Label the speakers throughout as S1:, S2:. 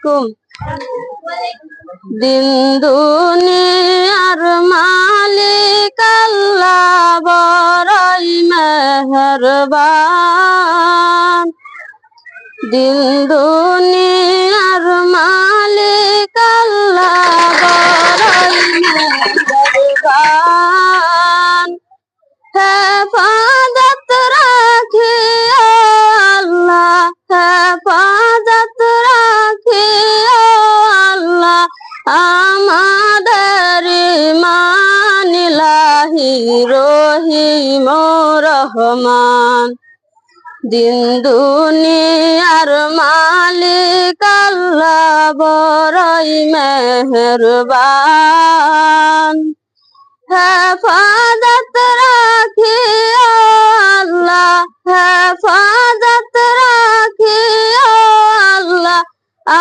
S1: কুম দিন দুনিয়ার মালিক আল্লাহ বড়ই মেহেরবান। দিন দুনিয়ার মালিক আল্লাহ বড়ই মেহেরবান। হেফাজত রাখিও আল্লাহ, হেফাজত রাখিও আল্লাহ আমাদের ঈমান ইলাহি রহিম রহমান। দিন দুনিয়ার মালিক আল্লাহ বড়ই মেহেরবান। হেফাজত রাখিও আল্লাহ, হেফাজত রাখিও আল্লাহ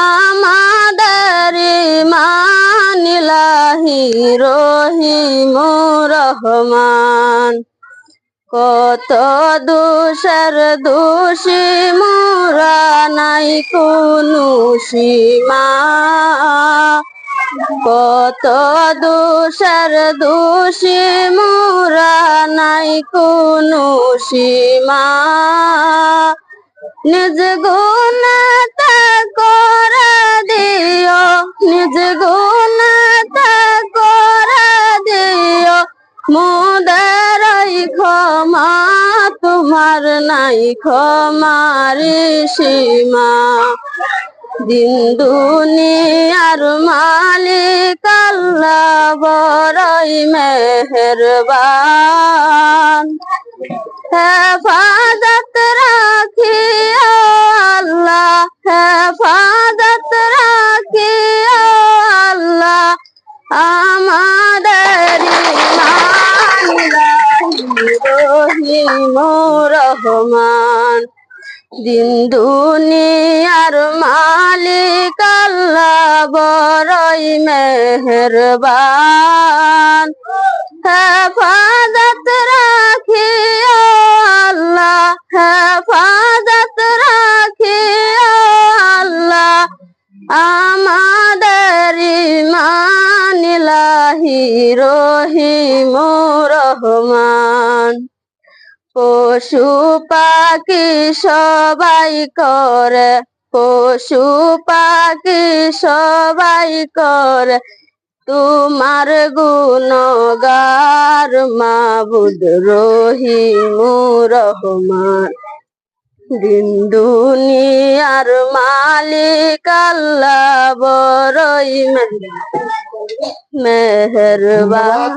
S1: আমাদের ঈমান ইলাহি রহিম রহমান। কত দোষের দোষী মোরা নাই কোনো সীমা, কত দোষের দোষী মোরা নাই কোনো সীমা। নিজ গুণাতে করে দিও, নিজ গুণাতে করে দিও মোদের ক্ষমা, তোমার নাই ক্ষমার সীমা। দিন দুনিয়ার মালিক আল্লাহ বড়ই মেহেরবান। হেফাজত রাখিও আল্লাহ, হেফাজত রাখিও আল্লাহ আমাদের ঈমান ইলাহি রহিম রহমান। দিন দুনিয়ার মালিক আল্লাহ বড়ই মেহেরবান। হেফাজত রাখিও আল্লাহ, হেফাজত রাখিও আল্লাহ আমাদের ঈমান ইলাহি রহিম রহমান। পশু পাখি সবাই করে, পশু পাখি সবাই করে তোমার গুণগার মাবুদ রহিম রহমান। দিন দুনিয়ার মালিক আল্লাহ বড়ই মেহেরবান।